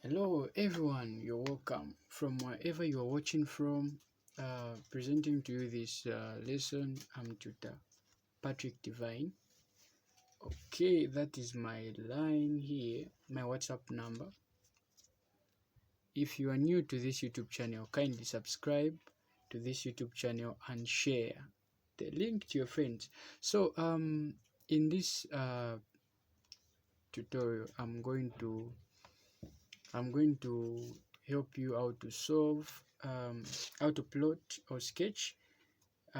Hello everyone, you're welcome from wherever you're watching from. Presenting to you this lesson, I'm tutor Patrick Divine. Okay, that is my line here, my WhatsApp number. If you are new to this YouTube channel, kindly subscribe to this YouTube channel and share the link to your friends. So in this tutorial, I'm going to help you how to solve, how to plot or sketch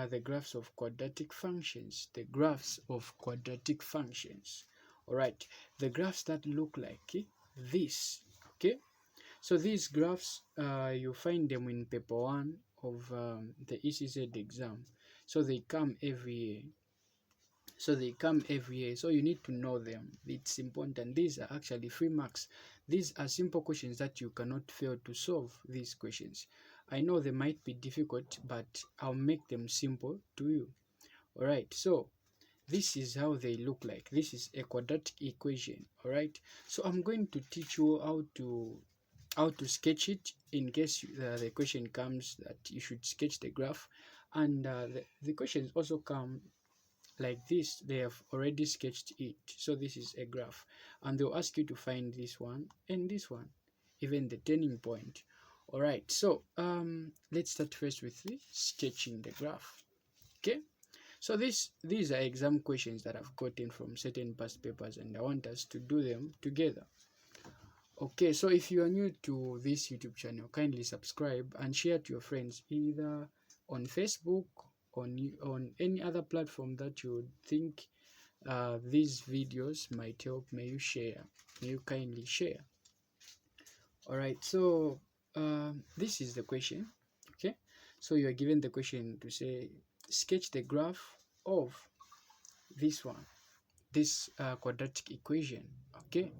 the graphs of quadratic functions. The graphs of quadratic functions. All right, the graphs that look like this. Okay, so these graphs, you find them in paper 1 of the ECZ exam. So they come every year. So you need to know them. It's important. These are actually 3 marks. These are simple questions that you cannot fail to solve. These questions, I know they might be difficult, but I'll make them simple to you. All right, so this is how they look like. This is a quadratic equation. All right, so I'm going to teach you how to sketch it in case the question comes that you should sketch the graph. And the questions also come like this. They have already sketched it. So this is a graph, and they'll ask you to find this one and this one, even the turning point. All right, so let's start first with sketching the graph. Okay, so these are exam questions that I've gotten from certain past papers, and I want us to do them together. Okay, so if you are new to this YouTube channel, kindly subscribe and share to your friends, either on Facebook, on any other platform that you would think these videos might help. May you share, may you kindly share. All right, so this is the question. Okay, so you are given the question to say sketch the graph of this one, this quadratic equation. Okay,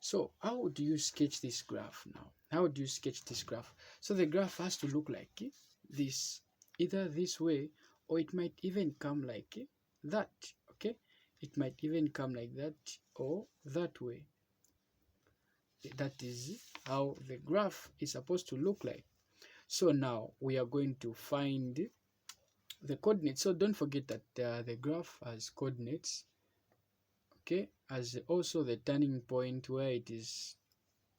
so how do you sketch this graph now? How do you sketch this graph? So the graph has to look like this, either this way, or it might even come like that. Okay, it might even come like that or that way. That is how the graph is supposed to look like. So now we are going to find the coordinates. So don't forget that the graph has coordinates. Okay, as also the turning point where it is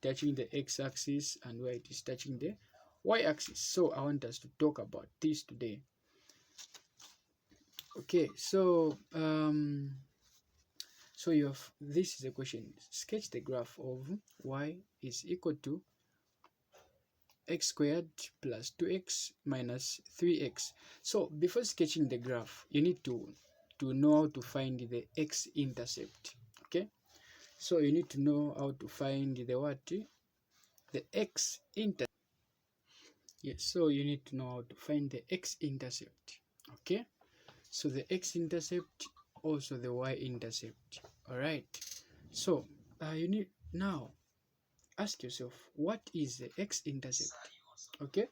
touching the x-axis and where it is touching the y-axis. So I want us to talk about this today. Okay, so so you have, this is a question: sketch the graph of y is equal to x squared plus 2x minus 3x. So before sketching the graph, you need to know how to find the x-intercept. Okay, so you need to know how to find the what, the x-intercept. Yes, so you need to know how to find the x-intercept. Okay, so the x-intercept, also the y-intercept. All right, so you need now ask yourself, what is the x-intercept? Okay,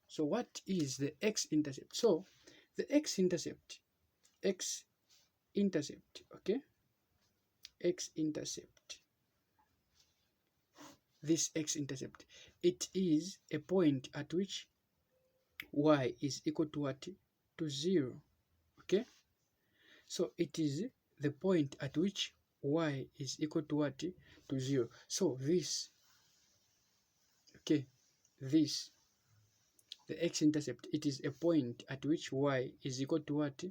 so what is the x-intercept? So the x-intercept, okay, x-intercept, this x-intercept, it is a point at which y is equal to what? To 0. Okay, so it is the point at which y is equal to what? To 0. So this, okay, this, the x-intercept, it is a point at which y is equal to what?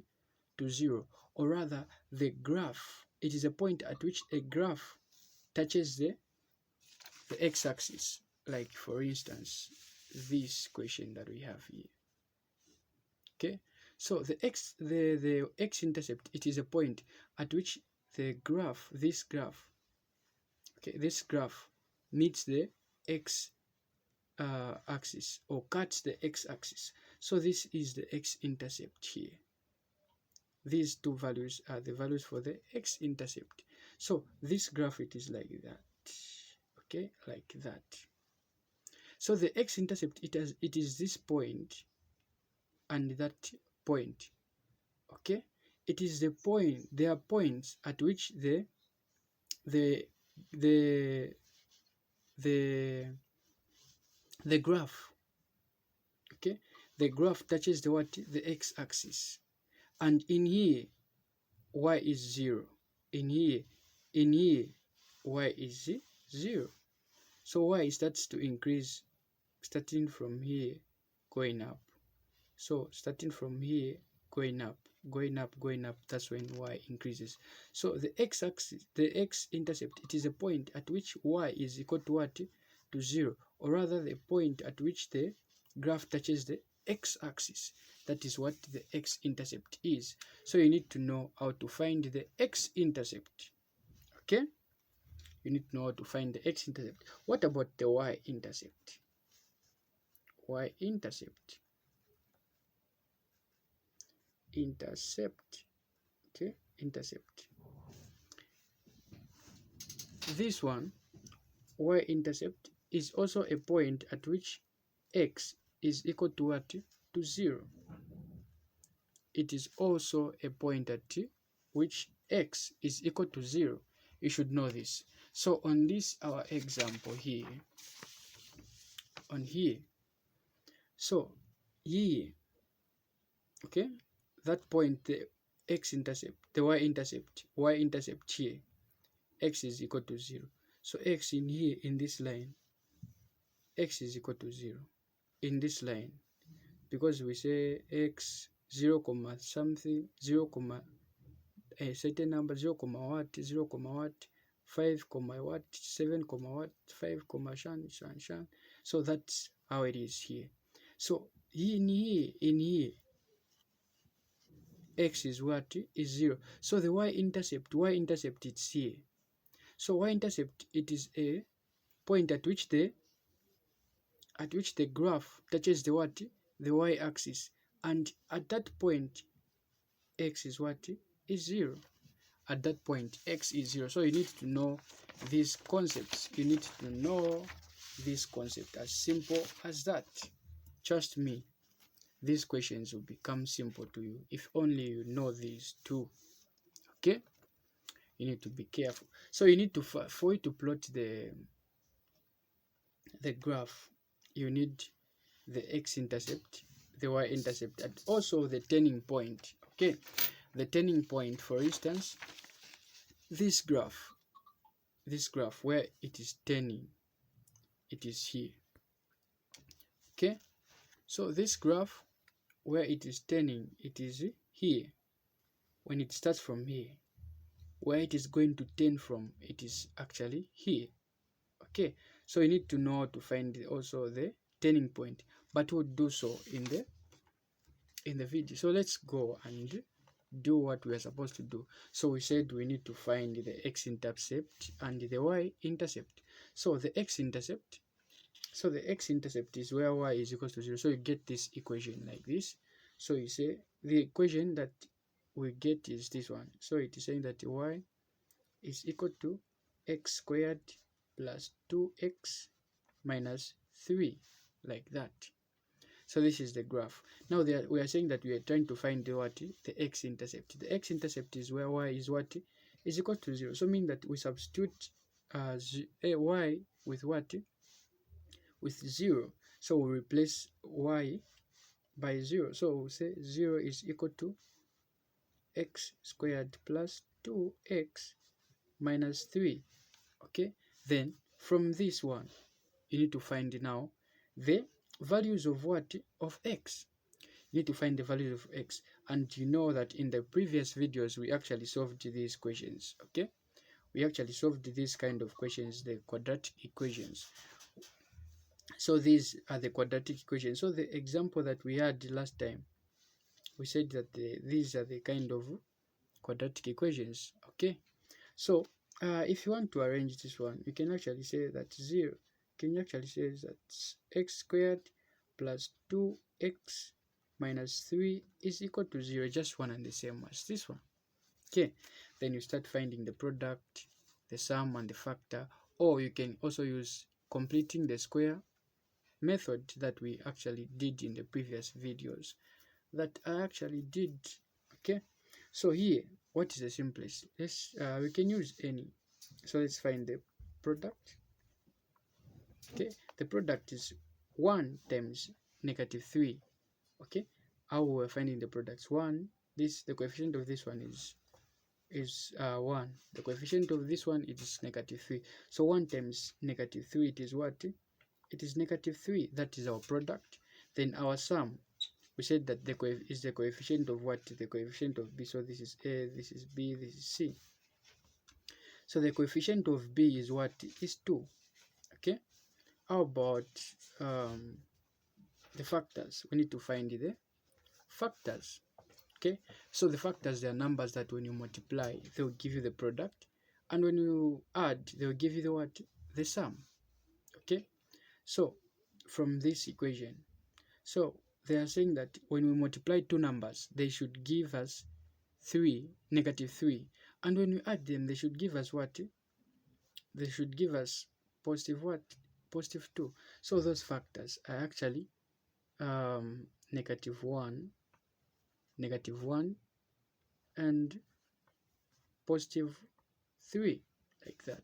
To 0. Or rather, the graph, it is a point at which a graph touches the x-axis. Like for instance, this question that we have here. Okay, so the x-intercept, it is a point at which the graph, this graph, okay, this graph meets the x axis, or cuts the x-axis. So this is the x-intercept here. These two values are the values for the x-intercept. So this graph, it is like that. Okay, like that. So the x-intercept, it is this point and that point. Okay, it is the point, there are points at which the the graph. Okay, the graph touches the what? The x-axis, and in here y is 0. In here y is 0. So y starts to increase starting from here going up. So starting from here going up, that's when y increases. So the x-axis, the x-intercept, it is a point at which y is equal to what? To 0, or rather the point at which the graph touches the x-axis. That is what the x-intercept is. So you need to know how to find the x-intercept. Okay, you need to know how to find the x-intercept. What about the y-intercept? Y-intercept, okay, intercept. This one, y-intercept, is also a point at which x is equal to what? To 0. It is also a point at which x is equal to 0. You should know this. So on this our example here, on here, so here, okay, that point, the x-intercept, the y-intercept here, x is equal to 0. So x in here, in this line, x is equal to 0 in this line, because we say x 0 comma something, 0 comma a certain number, 0 comma what, 0 comma what, 5 comma what, 7 comma what, 5 comma shan. So that's how it is here. So in here x is what? Is 0. So the y-intercept it's here. So y-intercept, it is a point at which the graph touches the what? The y-axis, and at that point x is what? Is 0. At that point x is 0. So you need to know these concepts. You need to know this concept, as simple as that. Trust me, these questions will become simple to you if only you know these two. Okay, you need to be careful. So you need to, for you to plot the graph, you need the x-intercept, the y-intercept, and also the turning point. Okay, the turning point, for instance, this graph where it is turning, it is here. Okay, so this graph where it is turning, it is here. When it starts from here, where it is going to turn from, it is actually here. Okay, so you need to know how to find also the turning point, but we'll do so in the video. So let's go and do what we are supposed to do. So we said we need to find the x-intercept and the y-intercept. So the x-intercept, is where y is equal to 0. So you get this equation like this. So you say the equation that we get is this one. So it is saying that y is equal to x squared plus 2x minus 3, like that. So this is the graph. Now we are saying that we are trying to find the x-intercept. The x-intercept is where y is what? Is equal to 0. So mean that we substitute y with what? With 0. So we replace y by 0. So we'll say 0 is equal to x squared plus 2x minus 3. Okay, then from this one you need to find now the values of what? Of x. You need to find the values of x, and you know that in the previous videos we actually solved these questions. Okay, we actually solved these kind of questions, the quadratic equations. So these are the quadratic equations. So the example that we had last time, we said that these are the kind of quadratic equations. Okay, so if you want to arrange this one, you can actually say that 0, can you actually say that x squared plus 2x minus 3 is equal to 0, just one and the same as this one. Okay, then you start finding the product, the sum, and the factor, or you can also use completing the square method that we actually did in the previous videos that I actually did. Okay, so here, what is the simplest? We can use any. So let's find the product. Okay, the product is 1 times negative 3. Okay, how we're finding the products? 1, this, the coefficient of this one is 1. The coefficient of this one is negative 3. So 1 times negative 3, it is what? It is negative 3. That is our product. Then our sum, we said that the is the coefficient of what? The coefficient of b. So this is a, this is b, this is c. So the coefficient of b is what? Is 2. Okay, how about the factors? We need to find the factors. Okay, so the factors, they are numbers that when you multiply, they will give you the product, and when you add, they will give you the what? The sum. Okay, so from this equation, so they are saying that when we multiply two numbers, they should give us 3, negative 3, and when we add them, they should give us what? They should give us positive what? Positive 2. So those factors are actually negative 1, and positive 3, like that.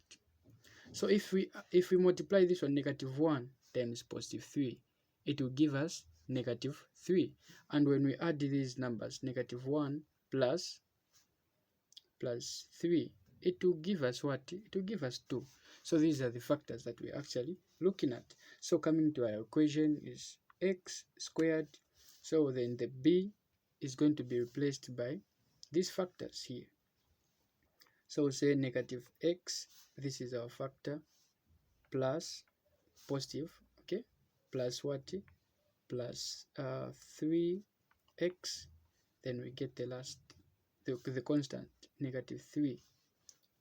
So if we multiply this one, negative 1 times positive 3, it will give us negative 3. And when we add these numbers, negative 1 plus 3, it will give us what? It will give us 2. So these are the factors that we're actually looking at. So coming to our equation is x squared. So then the b is going to be replaced by these factors here. So say negative x, this is our factor, plus positive, okay, plus what? Plus 3x, then we get the last, the constant, negative 3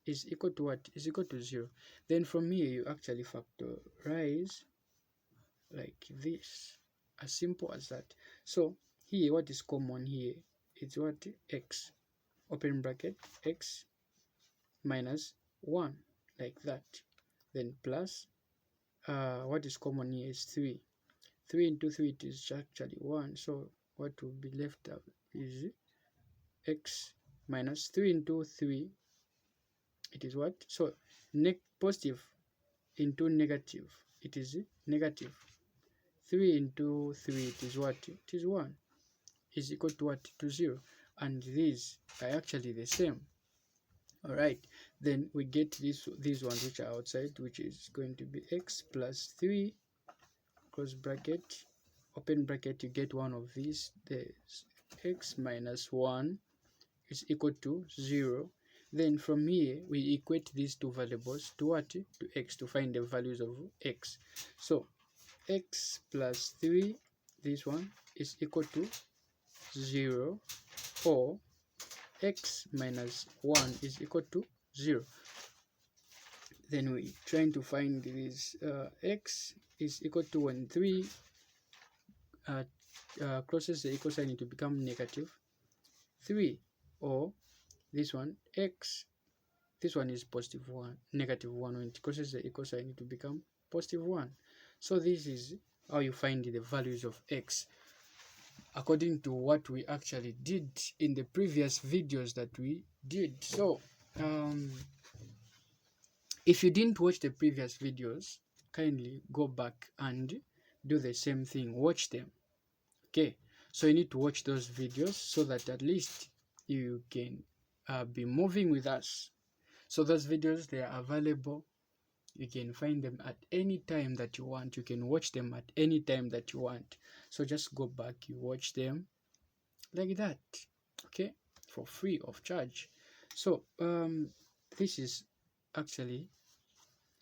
is equal to what? Is equal to 0. Then from here, you actually factorize like this, as simple as that. So here, what is common here is what? X, open bracket, x minus 1, like that. Then plus, what is common here is 3. 3 into 3, it is actually 1. So what will be left out is x minus 3 into 3, it is what? So positive into negative, it is negative. 3 into 3, it is what? It is 1, is equal to what? To 0. And these are actually the same. All right, then we get these ones which are outside, which is going to be x plus 3, close bracket, open bracket, you get one of these. The x minus 1 is equal to 0. Then from here, we equate these two variables to what? To x, to find the values of x. So x plus 3, this one, is equal to 0, or x minus 1 is equal to 0. Then we trying to find this x is equal to when 3 crosses the equal sign to become negative 3, or this one, x, this one is positive 1, negative 1, when it crosses the equal sign to become positive 1. So this is how you find the values of x according to what we actually did in the previous videos that we did. So if you didn't watch the previous videos, kindly go back and do the same thing, watch them. Okay, so you need to watch those videos so that at least you can be moving with us. So those videos, they are available. You can find them at any time that you want. You can watch them at any time that you want. So just go back, you watch them like that, okay, for free of charge. So this is actually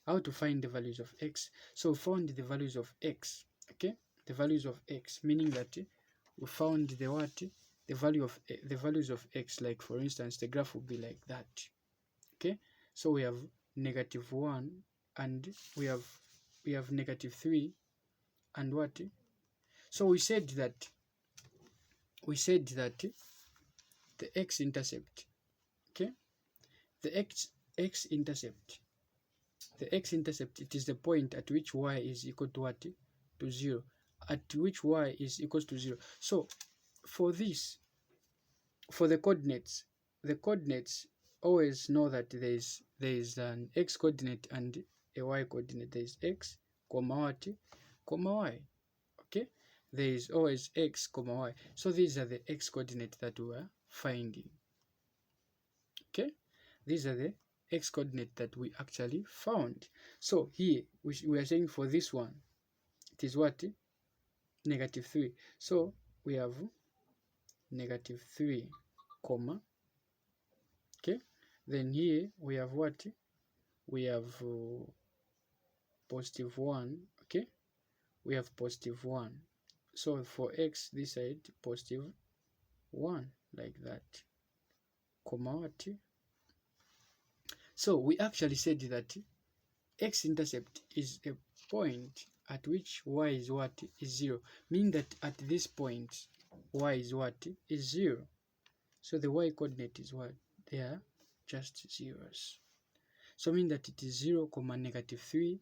how to find the values of x. So we found the values of x, okay, the values of x, meaning that we found the what? The value of the values of x. Like for instance, the graph will be like that. Okay, so we have negative 1, and we have negative 3, and what? So we said that the x-intercept, okay, the x-intercept, it is the point at which y is equal to what? To 0, at which y is equals to 0. So for this, for the coordinates always know that there is an x coordinate and a y coordinate. There is x comma what, comma y. Okay, there is always x comma y. So these are the x coordinates that we are finding. Okay, these are the x coordinate that we actually found. So here we are saying for this one it is what, negative 3. So we have negative 3 comma, okay, then here we have what, we have positive 1. Okay, we have positive 1. So for x this side positive 1, like that, comma what. So we actually said that x-intercept is a point at which y is what, is 0, meaning that at this point y is what, is 0. So the y coordinate is what, they are just zeros. So mean that it is 0 comma negative 3,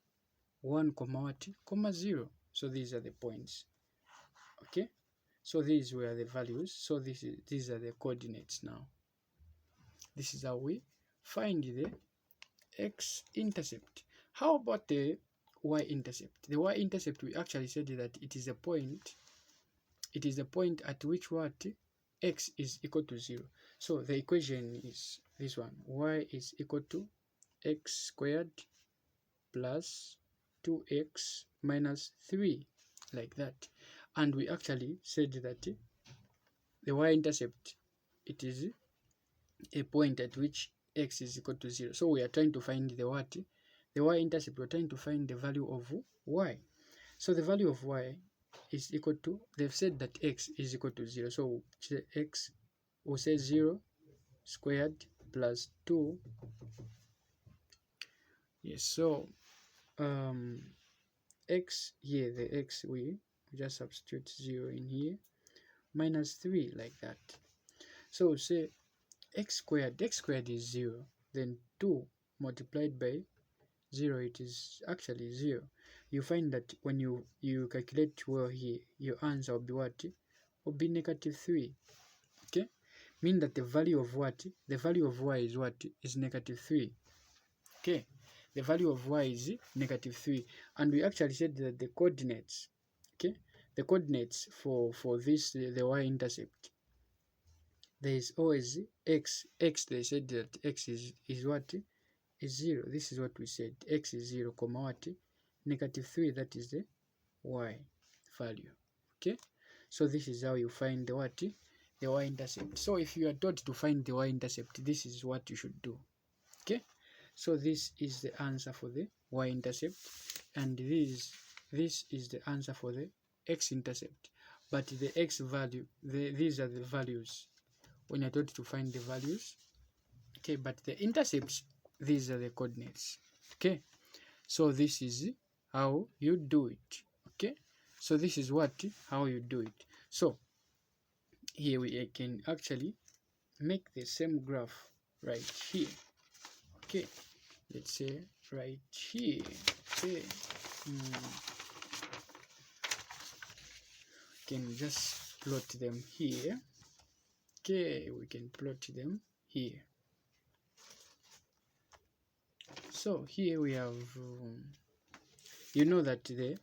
1 comma what, comma 0. So these are the points. Okay, so these were the values. So these are the coordinates. Now this is how we find the x-intercept. How about the y-intercept? The y-intercept, we actually said that it is a point at which what, x is equal to 0. So the equation is this one: y is equal to x squared plus 2x minus 3, like that. And we actually said that the y-intercept, it is a point at which x is equal to 0. So we are trying to find the what, the y-intercept. We're trying to find the value of y. So the value of y is equal to, they've said that x is equal to 0. So x will say 0 squared plus 2. Yes, so x here, the x, we just substitute 0 in here, minus 3, like that. So say x squared is 0, then 2 multiplied by 0, it is actually 0. You find that when you calculate well here, your answer will be what? Will be negative 3. Okay, mean that the value of what, the value of y is what, is negative 3. Okay, the value of y is negative 3. And we actually said that the coordinates, okay, the coordinates for this, the y-intercept, there is always x. They said that x is what, is 0. This is what we said, x is 0 comma what, negative 3. That is the y value. Okay, so this is how you find the what, the y-intercept. So if you are taught to find the y-intercept, this is what you should do. Okay, so this is the answer for the y-intercept, and this is the answer for the x-intercept. But the x value, these are the values when you're taught to find the values. Okay, but the intercepts, these are the coordinates. Okay, so this is how you do it. Okay, so this is what, how you do it. So here we can actually make the same graph right here. Okay, let's say right here. Okay, can just plot them here. Okay, we can plot them here. So here we have you know that the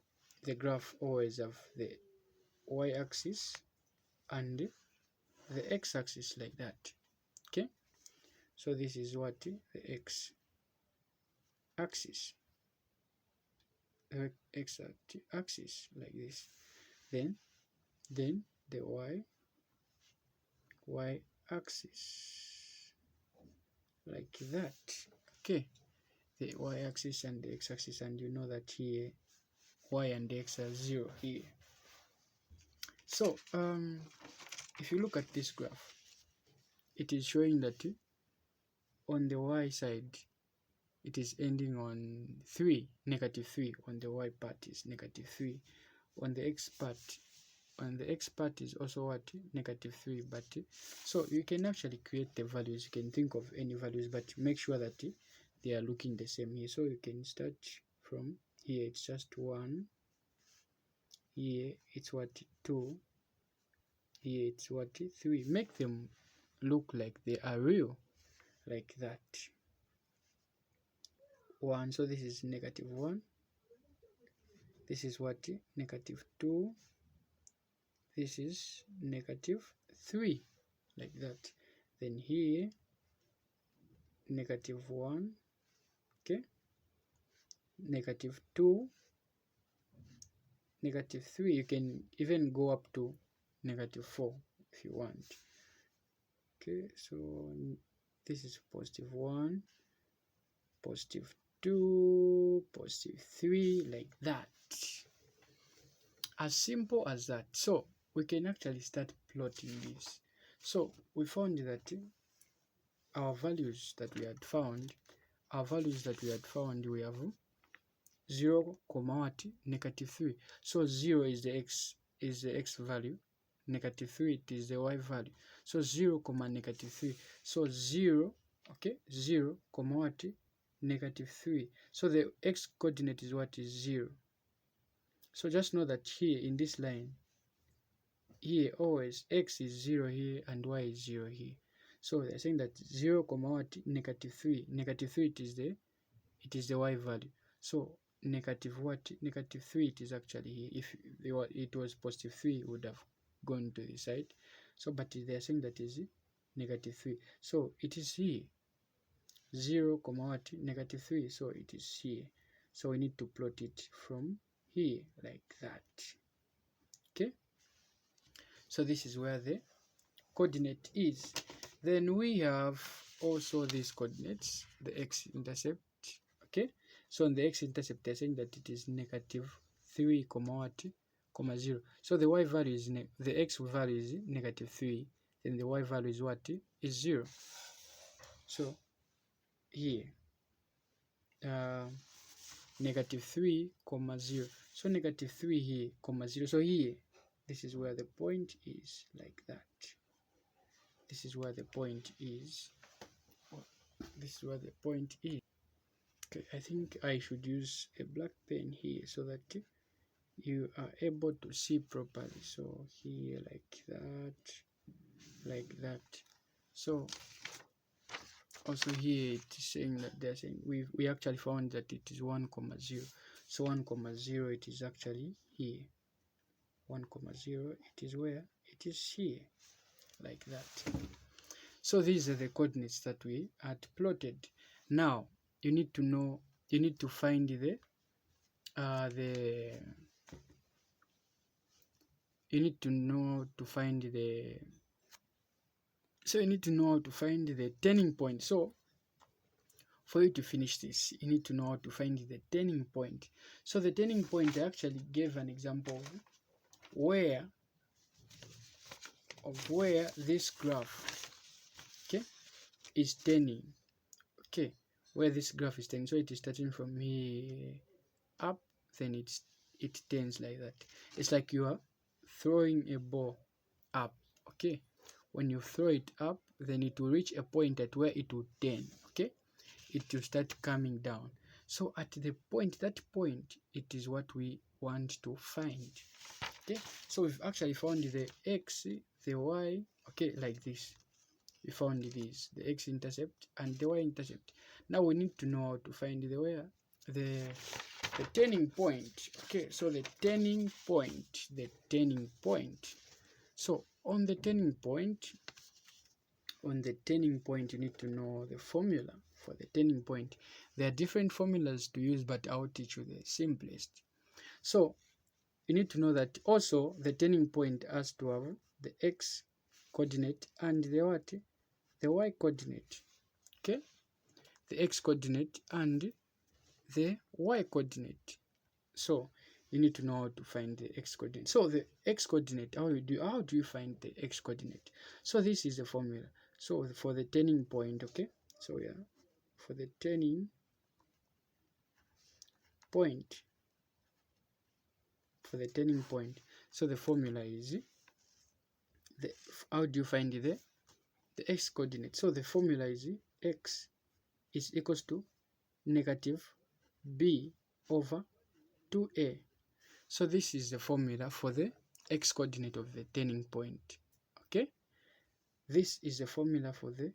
graph always have the y-axis and the x-axis, like that. Okay, so this is what, the x-axis, x-axis, like this. Then the y-axis, like that. Okay, the y-axis and the x-axis, and you know that here y and x are 0 here. So if you look at this graph, it is showing that on the y side it is ending on 3, negative 3. On the y part is negative 3. On the x part is also what, negative 3. But so you can actually create the values. You can think of any values, but make sure that they are looking the same here. So you can start from here, it's just 1. Here it's what, 2. Here it's what, 3. Make them look like they are real, like that. 1, so this is negative 1, This is what? -2. This is -3, like that. Then here -1, okay, -2, -3. You can even go up to -4 if you want. Okay, so this is +1, +2, +3, like that. As simple as that. So we can actually start plotting this. So we found that our values that we had found, we have 0, -3. So 0 is the x value, -3 it is the y value. So 0, -3. So 0, okay, 0, -3. So the x coordinate is what? Is 0. So just know that here in this line, here always x is 0 here and y is 0 here. So they're saying that 0, -3. -3 it is the y value. So -3 it is actually here. If it was +3, it would have gone to the side. So but they're saying that is -3. So it is here 0, -3. So it is here. So we need to plot it from here like that. Okay, so this is where the coordinate is. Then we have also these coordinates, the x-intercept. Okay, so on the x-intercept they're saying that it is -3, 0. So the y value is the x value is -3, then the y value is what? Is 0. So here -3, 0. So -3 here, 0. So here, this is where the point is, like that. This is where the point is. This is where the point is. Okay, I think I should use a black pen here so that you are able to see properly. So here, like that, like that. So also here it is saying that they're saying we actually found that it is 1, 0. So 1, 0 it is actually here. 1, 0 it is where? It is here, like that. So these are the coordinates that we had plotted. Now you need to know, you need to find you need to know to find the turning point. So for you to finish this, you need to know how to find the turning point. So the turning point, I actually gave an example where this graph, okay, is turning. Okay, where this graph is turning. So it is starting from here up, then it turns like that. It's like you are throwing a ball up. Okay, when you throw it up, then it will reach a point at where it will turn. Okay, it will start coming down. So at the point, that point, it is what we want to find. Okay, so we've actually found the x, the y, okay, like this. We found these, the x-intercept and the y-intercept. Now we need to know how to find the turning point. Okay, so the turning point. So on the turning point, you need to know the formula for the turning point. There are different formulas to use, but I'll teach you the simplest. So you need to know that also the turning point has to have the x coordinate and the what? The y coordinate. Okay, the x coordinate and the y coordinate. So you need to know how to find the x coordinate. So the x coordinate, how do you find the x coordinate? So this is the formula. So for the turning point, okay, so yeah, for the turning point, so the formula is how do you find the x coordinate? So the formula is x is equals to -b over 2a. So this is the formula for the x coordinate of the turning point. Okay, this is the formula for the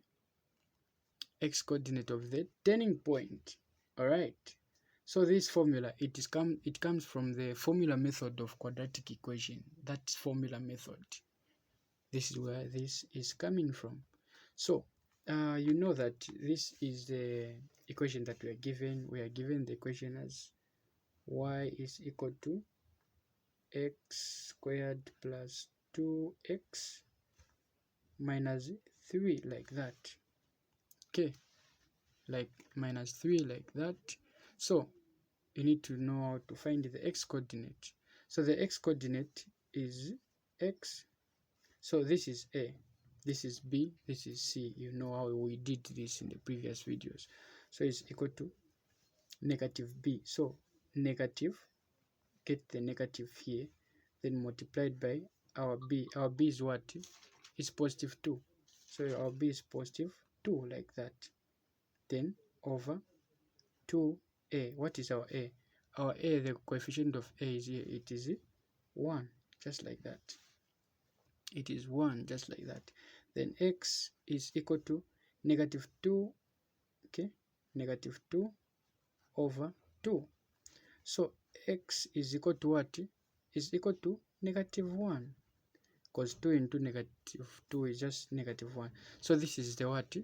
x coordinate of the turning point. All right, So this formula, it comes from the formula method of quadratic equation. That's formula method. This is where this is coming from. So you know that this is the equation that we are given. We are given the equation as y is equal to x squared plus 2x minus 3, like that. Okay, like minus 3, like that. So you need to know how to find the x coordinate. So the x coordinate is x. So this is a, this is b, this is c. You know how we did this in the previous videos. So it's equal to negative b. So negative, get the negative here, then multiplied by our b. Our b is what? Is positive 2. So our b is positive 2, like that. Then over 2a. What is our a? Our a, the coefficient of a is here. It is 1, just like that. It is 1, just like that. Then x is equal to negative 2, okay, negative 2 over 2. So x is equal to what? Is equal to negative 1, because 2 into negative 2 is just negative 1. So this is the what?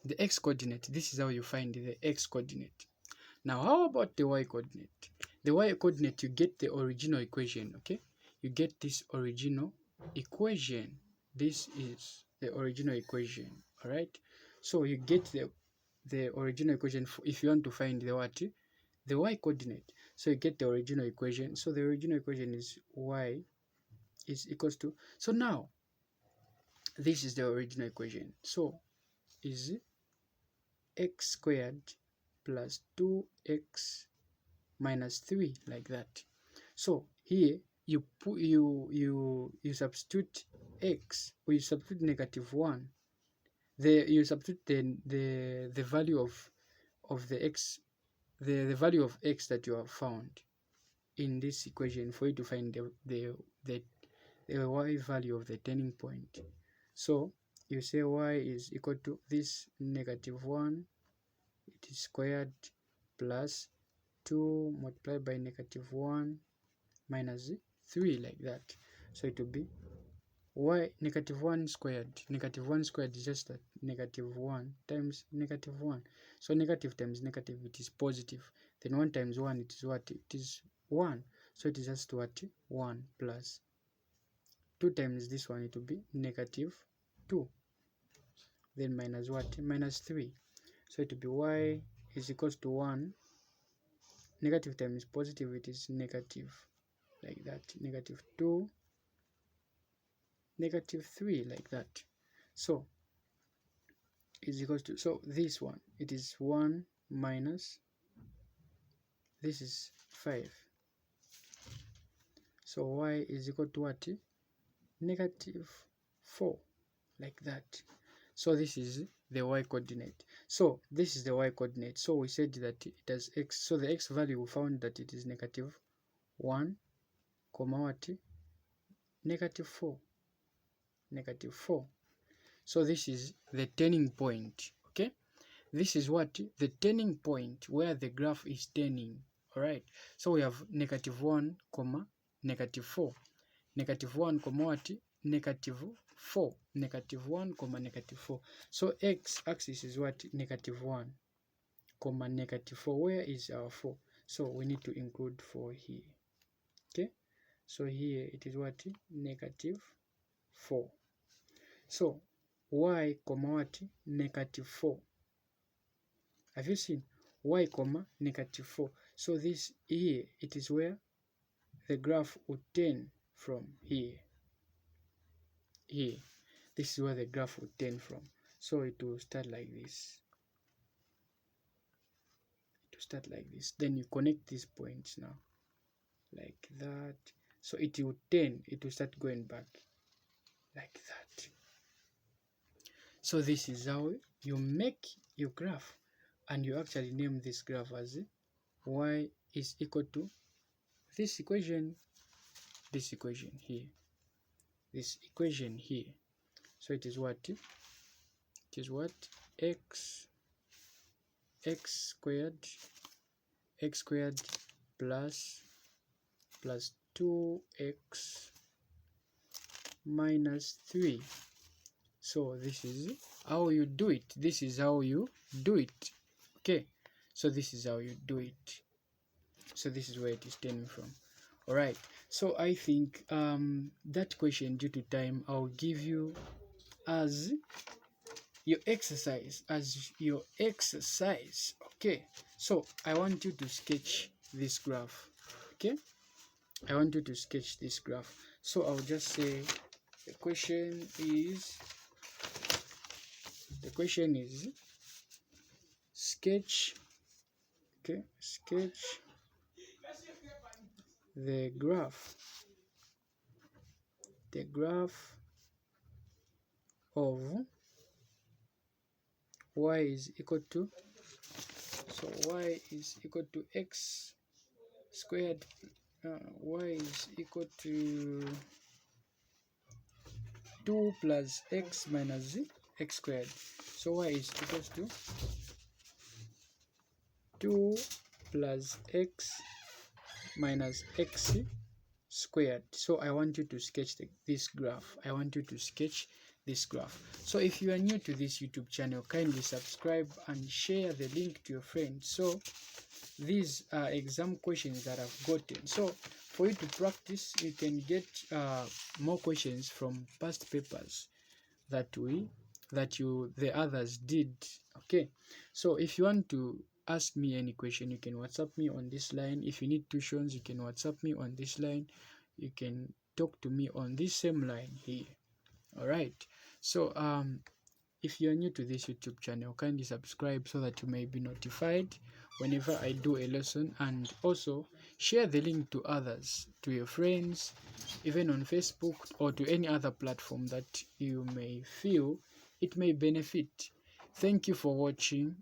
The x coordinate. This is how you find the x coordinate. Now how about the y coordinate? The y coordinate, you get the original equation, okay? You get this original equation. This is the original equation, all right? So you get the original equation if you want to find the what? The y coordinate. So you get the original equation. So the original equation is y is equals to, so now this is the original equation. So is x squared plus 2x minus 3, like that. So here you put you substitute x, or you substitute negative 1. You substitute the value of the x, the value of x that you have found in this equation for you to find the y value of the turning point. So you say y is equal to this negative 1, it is squared, plus 2 multiplied by negative 1 minus 3, like that. So it will be y negative 1 squared. Negative 1 squared is just that negative 1 times negative 1. So negative times negative, it is positive. Then 1 times 1, it is what? It is 1. So it is just what? 1 plus 2 times this one, it will be negative 2. Then minus what? Minus 3. So it will be y is equals to 1. Negative times positive, it is negative, like that. Negative 2, negative 3, like that. So is equals to, so this one, it is 1 minus, this is 5. So y is equal to what? Negative 4, like that. So this is the y coordinate. So this is the y coordinate. So we said that it has x. So the x value, we found that it is negative 1, comma what? Negative 4. Negative 4. So this is the turning point, okay? This is what? The turning point where the graph is turning, all right? So we have negative 1, comma, negative 4. Negative 1, comma what? Negative 4. Negative 1, comma, negative 4. So x-axis is what? Negative 1, comma, negative 4. Where is our 4? So we need to include 4 here, okay? So here it is what? Negative 4. So y, comma what? Negative 4. Have you seen? Y, comma, negative 4. So this here, it is where the graph would turn from here. Here. This is where the graph would turn from. So it will start like this. It will start like this. Then you connect these points now. Like that. So it will turn. It will start going back. Like that. So this is how you make your graph. And you actually name this graph as y is equal to this equation here, this equation here. So it is what? It is what? X squared x squared plus 2x minus 3. So this is how you do it. This is how you do it. Okay, so this is how you do it. So this is where it is stemming from. All right, so I think that question, due to time, I'll give you as your exercise. Okay, so I want you to sketch this graph. Okay, I want you to sketch this graph. So I'll just say the question is sketch. Okay, sketch the graph of y is equal to, so y is equal to x squared, y is equal to 2 plus x minus x squared. So y is equal to 2 plus x minus x squared. So I want you to sketch this graph. So if you are new to this YouTube channel, kindly subscribe and share the link to your friends. So these are exam questions that I've gotten. So for you to practice, you can get more questions from past papers that the others did. Okay, so if you want to ask me any question, you can WhatsApp me on this line. If you need tuitions, you can WhatsApp me on this line. You can talk to me on this same line here. All right, so if you're new to this YouTube channel, kindly subscribe so that you may be notified whenever I do a lesson, and also share the link to others, to your friends, even on Facebook or to any other platform that you may feel it may benefit. Thank you for watching.